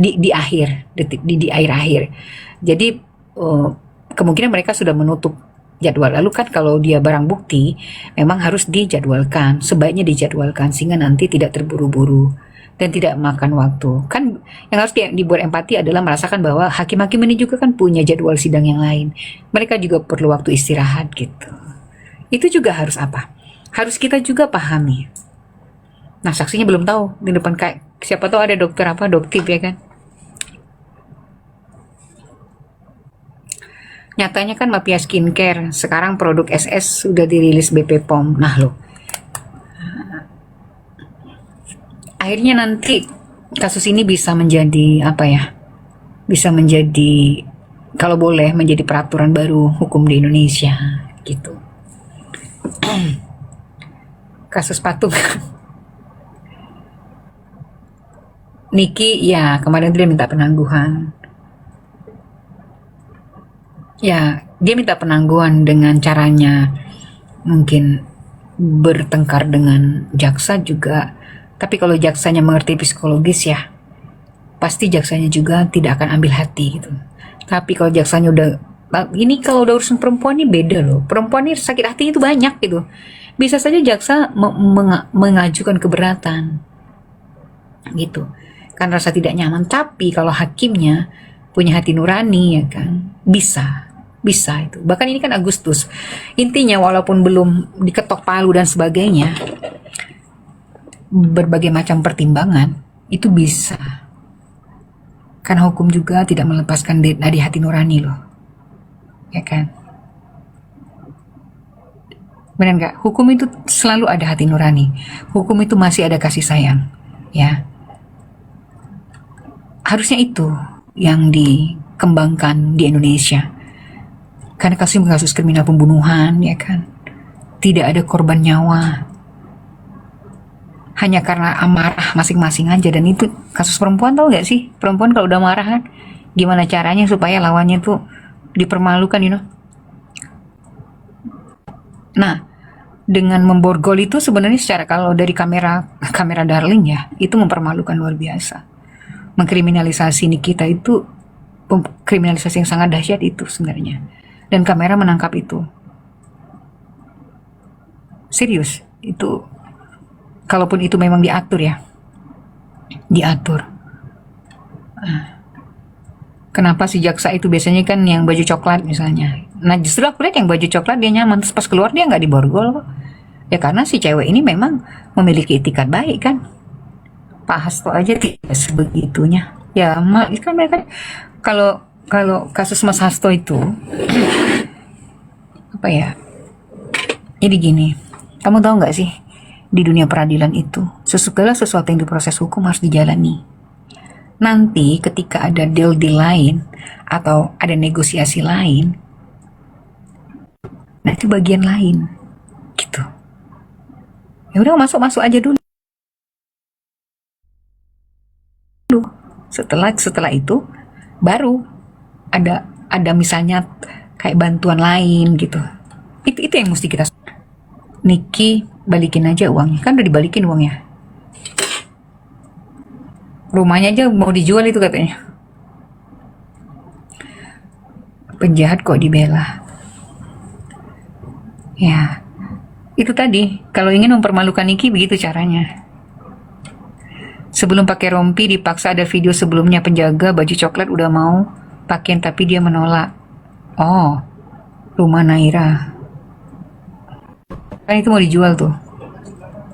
di akhir detik, di akhir-akhir. Jadi kemungkinan mereka sudah menutup jadwal. Lalu kan kalau dia barang bukti memang harus dijadwalkan, sebaiknya dijadwalkan sehingga nanti tidak terburu-buru dan tidak makan waktu. Kan yang harus dibuat empati adalah merasakan bahwa hakim-hakim ini juga kan punya jadwal sidang yang lain. Mereka juga perlu waktu istirahat gitu. Itu juga harus apa? Harus kita juga pahami. Nah, saksinya belum tahu di depan, kayak siapa tahu ada dokter apa, dokter ya kan. Nyatanya kan Mafia Skincare sekarang produk SS sudah dirilis BP POM. Nah loh, akhirnya nanti kasus ini bisa menjadi apa ya? Bisa menjadi, kalau boleh, menjadi peraturan baru hukum di Indonesia gitu. Kasus patung. Niki ya kemarin dia minta penangguhan. Ya, dia minta penangguhan dengan caranya mungkin bertengkar dengan jaksa juga. Tapi kalau jaksanya mengerti psikologis ya, pasti jaksanya juga tidak akan ambil hati gitu. Tapi kalau jaksanya udah, ini kalau udah urusan perempuan ini beda loh. Perempuan ini sakit hati itu banyak gitu. Bisa saja jaksa mengajukan keberatan gitu. Kan rasa tidak nyaman. Tapi kalau hakimnya punya hati nurani ya kan, bisa itu. Bahkan ini kan Agustus. Intinya walaupun belum diketok palu dan sebagainya, berbagai macam pertimbangan itu bisa. Karena hukum juga tidak melepaskan dari hati nurani loh. Ya kan? Benar nggak? Hukum itu selalu ada hati nurani. Hukum itu masih ada kasih sayang. Ya. Harusnya itu yang dikembangkan di Indonesia. Karena kasus kriminal pembunuhan, ya kan, tidak ada korban nyawa, hanya karena amarah masing-masing aja. Dan itu kasus perempuan, tau gak sih, perempuan kalau udah marah kan gimana caranya supaya lawannya tuh dipermalukan, Nah, dengan memborgol itu sebenarnya secara, kalau dari kamera darling ya, itu mempermalukan luar biasa. Mengkriminalisasi Nikita itu kriminalisasi yang sangat dahsyat itu sebenarnya. Dan kamera menangkap itu. Serius, itu kalaupun itu memang diatur ya. Diatur. Kenapa si jaksa itu biasanya kan yang baju coklat misalnya. Nah justru aku lihat yang baju coklat dia nyaman. Terus pas keluar dia nggak diborgol. Ya karena si cewek ini memang memiliki etikat baik kan. Pak Hasto aja tidak sebegitunya. Ya kan mereka, kalau kasus Mas Hasto itu apa ya, jadi gini, kamu tahu nggak sih, di dunia peradilan itu segala sesuatu yang diproses hukum harus dijalani. Nanti ketika ada deal lain atau ada negosiasi lain, nah itu bagian lain gitu. Ya udah, masuk aja dulu. Setelah itu baru ada misalnya kayak bantuan lain gitu. Itu yang mesti kita. Niki balikin aja uangnya, kan udah dibalikin uangnya. Rumahnya aja mau dijual itu katanya. Penjahat kok dibela. Ya, itu tadi, kalau ingin mempermalukan Niki begitu caranya. Sebelum pakai rompi dipaksa, ada video sebelumnya penjaga baju coklat udah mau pakein tapi dia menolak. Oh, rumah Naira. Kan itu mau dijual tuh.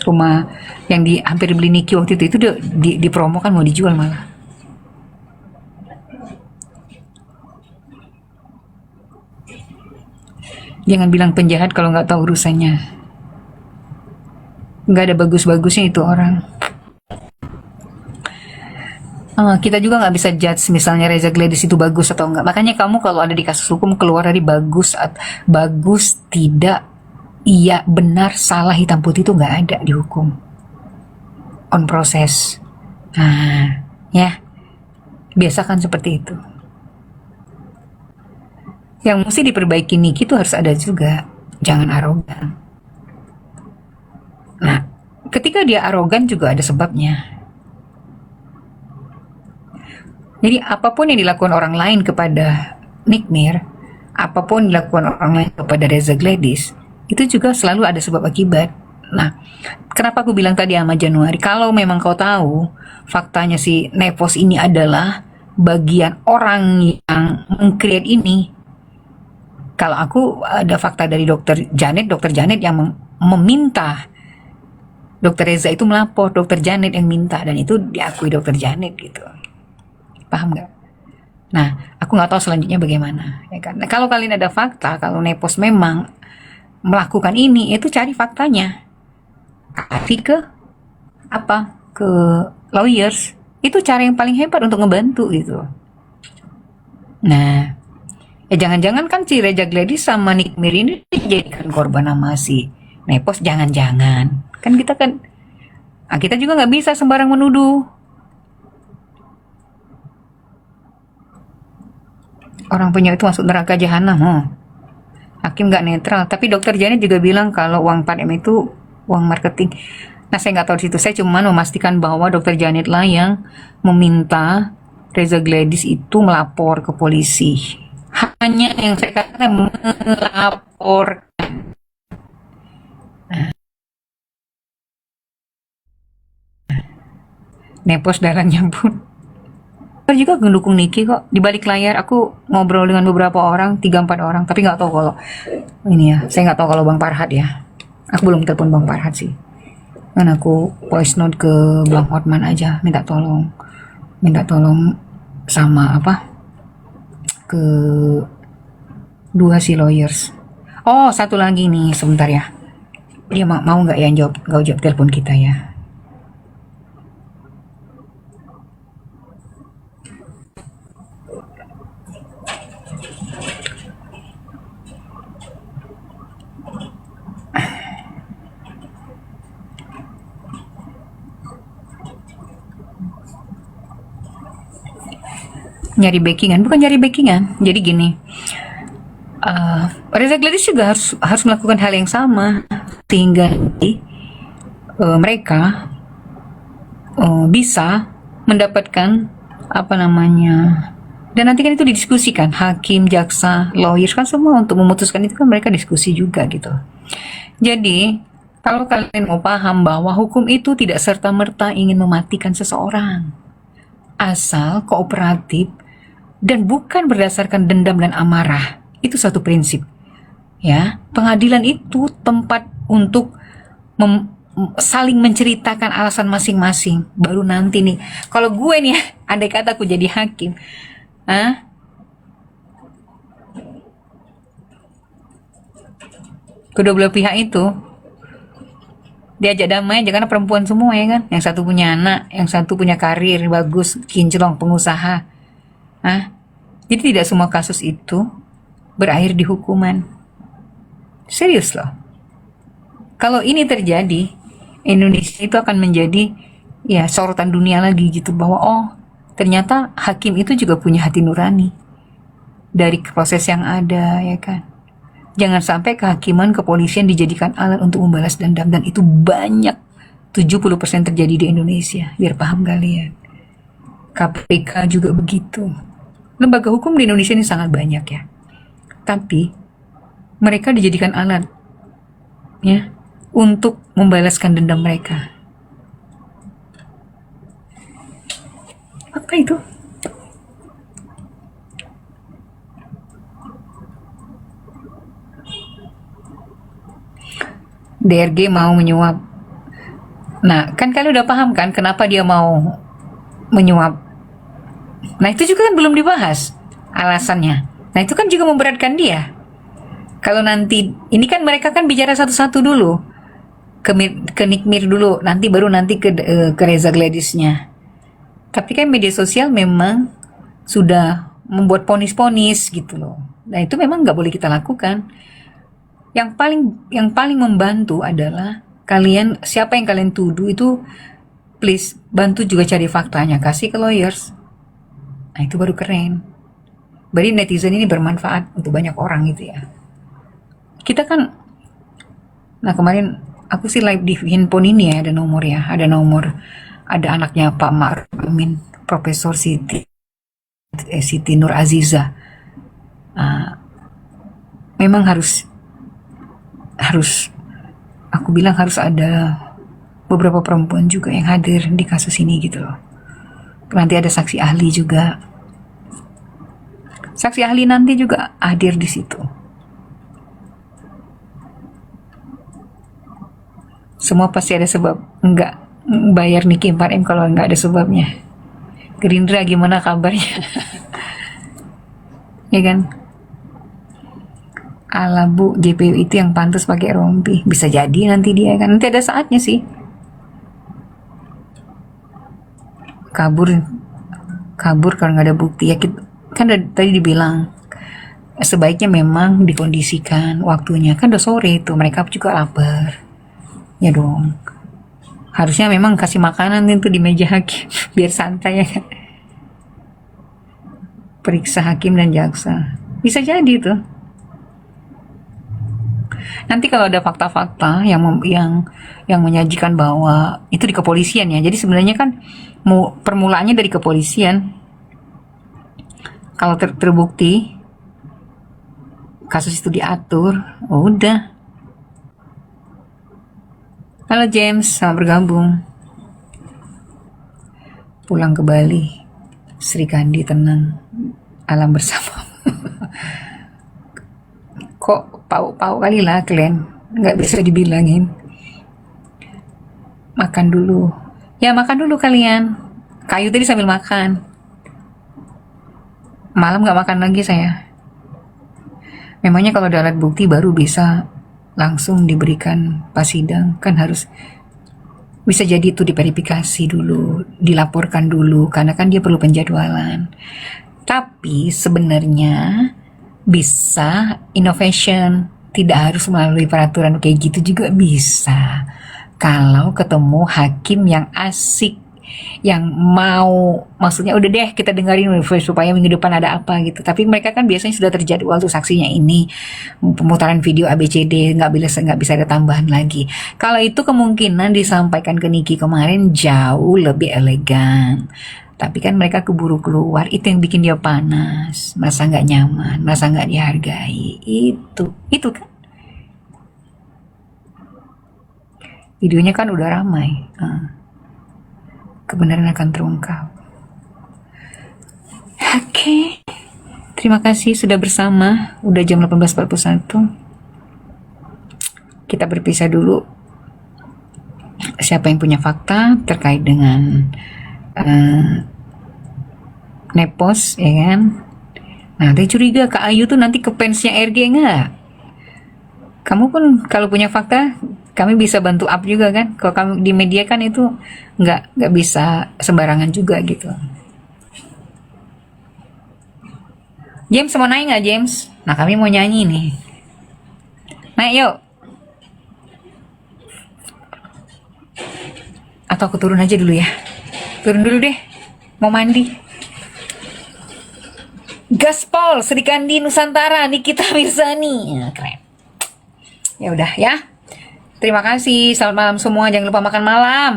Rumah yang hampir dibeli Niki waktu itu dipromokan mau dijual malah. Jangan bilang penjahat kalau nggak tahu urusannya. Nggak ada bagus-bagusnya itu orang. Kita juga nggak bisa judge misalnya Reza Gladys itu bagus atau enggak. Makanya kamu kalau ada di kasus hukum keluar dari bagus tidak, iya, benar, salah, hitam putih itu nggak ada di hukum. On proses. Nah, ya, biasakan seperti itu. Yang mesti diperbaiki Niki itu harus ada juga. Jangan arogan. Nah, ketika dia arogan juga ada sebabnya. Jadi apapun yang dilakukan orang lain kepada Nick Mir, apapun yang dilakukan orang lain kepada Reza Gladys, itu juga selalu ada sebab akibat. Nah, kenapa aku bilang tadi sama Januari, kalau memang kau tahu faktanya si Nepos ini adalah bagian orang yang meng-create ini. Kalau aku ada fakta dari dokter Janet yang meminta dokter Reza itu melapor, dokter Janet yang minta, dan itu diakui dokter Janet gitu. Paham nggak? Nah, aku nggak tahu selanjutnya bagaimana, ya kan? Nah, kalau kalian ada fakta, kalau Nepos memang melakukan ini, itu cari faktanya, kasih ke apa? Ke lawyers. Itu cara yang paling hebat untuk ngebantu gitu. Nah, ya jangan-jangan kan si Reza Gladys sama Nick Mir ini dijadikan korban sama si Nepos, jangan-jangan. Kan kita juga nggak bisa sembarang menuduh. Orang punya itu masuk neraka jahanam. Hakim nggak netral. Tapi dokter Janet juga bilang kalau uang 4M itu uang marketing. Nah, saya nggak tahu di situ. Saya cuma memastikan bahwa dokter Janet lah yang meminta Reza Gladys itu melapor ke polisi. Hanya yang saya katakan melapor. Nepos darahnya pun juga mendukung Niki kok. Di balik layar aku ngobrol dengan beberapa orang, 3-4 orang, tapi nggak tahu kalau ini ya, saya nggak tahu kalau Bang Farhad ya. Aku belum telepon Bang Farhad sih. Kan aku voice note ke Bang Hotman aja, minta tolong sama apa? Ke dua si lawyers. Oh, satu lagi nih, sebentar ya. Dia mau nggak ya jawab telepon kita ya? Nyari backingan, bukan nyari backingan. Jadi gini, Reza Gladys juga harus melakukan hal yang sama sehingga mereka bisa mendapatkan apa namanya, dan nanti kan itu didiskusikan hakim, jaksa, lawyers kan semua untuk memutuskan itu kan mereka diskusi juga gitu. Jadi kalau kalian mau paham bahwa hukum itu tidak serta-merta ingin mematikan seseorang, asal kooperatif dan bukan berdasarkan dendam dan amarah. Itu satu prinsip. Ya, pengadilan itu tempat untuk saling menceritakan alasan masing-masing. Baru nanti nih, kalau gue nih, andai kata aku jadi hakim, kedua belah pihak itu diajak damai aja karena perempuan semua ya kan. Yang satu punya anak, yang satu punya karir bagus, kinclong, pengusaha. Jadi tidak semua kasus itu berakhir di hukuman. Serius loh. Kalau ini terjadi, Indonesia itu akan menjadi ya sorotan dunia lagi gitu, bahwa oh ternyata hakim itu juga punya hati nurani dari proses yang ada ya kan. Jangan sampai kehakiman kepolisian dijadikan alat untuk membalas dendam, dan itu banyak, 70% terjadi di Indonesia. Biar paham kalian. KPK juga begitu. Lembaga hukum di Indonesia ini sangat banyak ya. Tapi mereka dijadikan alat ya untuk membalaskan dendam mereka. Apa itu? DRG mau menyuap. Nah, kan kalian udah paham kan kenapa dia mau menyuap. Nah, itu juga kan belum dibahas alasannya. Nah, itu kan juga memberatkan dia. Kalau nanti, ini kan mereka kan bicara satu-satu dulu. Ke Nick Mir dulu, nanti baru nanti ke Reza Gladysnya. Tapi kan media sosial memang sudah membuat ponis-ponis gitu loh. Nah, itu memang nggak boleh kita lakukan. Yang paling membantu adalah kalian, siapa yang kalian tuduh itu, please bantu juga cari faktanya, kasih ke lawyers. Nah, itu baru keren. Berarti netizen ini bermanfaat untuk banyak orang gitu ya. Kita kan, nah kemarin aku sih live di handphone ini ya, ada nomor, ada anaknya Pak Ma'ruf Amin, Profesor Siti. Siti Nur Aziza. Memang harus aku bilang harus ada beberapa perempuan juga yang hadir di kasus ini gitu loh. Nanti ada saksi ahli juga. Saksi ahli nanti juga hadir di situ. Semua pasti ada sebab. Enggak bayar Niki 4M kalau enggak ada sebabnya. Gerindra gimana kabarnya? Ya kan? Ala Bu, JPU itu yang pantas pakai rompi. Bisa jadi nanti dia kan. Nanti ada saatnya sih. Kabur kalau nggak ada bukti ya. Kan tadi dibilang sebaiknya memang dikondisikan waktunya. Kan udah sore itu, mereka juga lapar. Ya dong. Harusnya memang kasih makanan itu di meja hakim biar santai ya kan. Periksa hakim dan jaksa. Bisa jadi tuh. Nanti kalau ada fakta-fakta yang menyajikan bahwa itu di kepolisian ya. Jadi sebenarnya kan permulaannya dari kepolisian. Kalau terbukti kasus itu diatur, udah. Halo James, selamat bergabung. Pulang ke Bali, Sri Kandi tenang, alam bersama. Kok pau kali lah kalian, nggak bisa dibilangin. Makan dulu. Ya makan dulu kalian. Kayu tadi sambil makan. Malam nggak makan lagi saya. Memangnya kalau ada alat bukti baru bisa langsung diberikan pas sidang, kan harus bisa jadi itu diverifikasi dulu, dilaporkan dulu, karena kan dia perlu penjadwalan. Tapi sebenarnya bisa innovation, tidak harus melalui peraturan kayak gitu juga bisa. Kalau ketemu hakim yang asik, yang mau, maksudnya udah deh kita dengerin supaya minggu depan ada apa gitu. Tapi mereka kan biasanya sudah terjadwal tuh saksinya ini, pemutaran video ABCD, nggak bisa ada tambahan lagi. Kalau itu kemungkinan disampaikan ke Niki kemarin jauh lebih elegan. Tapi kan mereka keburu keluar, itu yang bikin dia panas, merasa nggak nyaman, merasa nggak dihargai. Itu kan. Videonya kan udah ramai. Kebenaran akan terungkap. Oke. Terima kasih sudah bersama. Udah jam 18.41. Kita berpisah dulu. Siapa yang punya fakta terkait dengan Nepos, ya kan? Nah, dia curiga Kak Ayu tuh nanti ke fansnya RG nggak? Kamu pun kalau punya fakta, kami bisa bantu up juga kan. Kalau kamu di media kan itu nggak bisa sembarangan juga gitu. James mau naik nggak James? Nah kami mau nyanyi nih. Naik yuk. Atau aku turun aja dulu ya. Turun dulu deh. Mau mandi. Gaspol, Sri Kandi Nusantara, Nikita Mirzani. Ya, keren. Ya udah ya. Terima kasih. Selamat malam semua. Jangan lupa makan malam.